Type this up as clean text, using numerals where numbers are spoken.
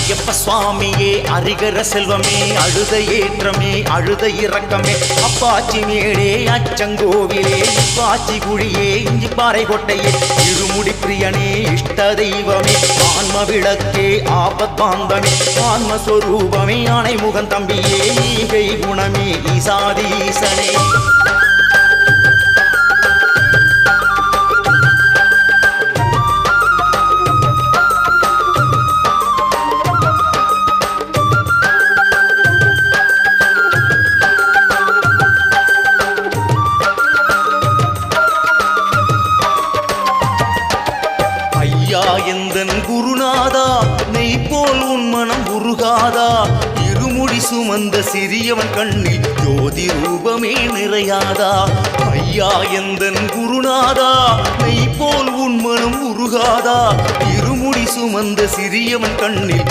ஐயப்ப சுவாமியே அரிகர செல்வமே அழுத ஏற்றமே அழுத இறக்கமே அப்பாச்சி மேடே அச்சங்கோவிலே இப்பாச்சி குழியே இஞ்சி பாறை கொட்டையே இருமுடி பிரியனே இஷ்ட தெய்வமே ஆன்ம விளக்கே ஆபத்தாந்தமே ஆன்மஸ்வரூபமே ஆணை முகன் தம்பியே ஈகை குணமே ஈசாதீசனே எந்தன் குருநாதா நெய் போல் உன் மனம் உருகாதா இருமுடி சுமந்த சிறியவன் கண்ணில் ஜோதி ரூபமே நிறையாதா ஐயா எந்தன் குருநாதா நெய் போல் உன் மனம் உருகாதா இருமுடி சுமந்த சிறியவன் கண்ணில்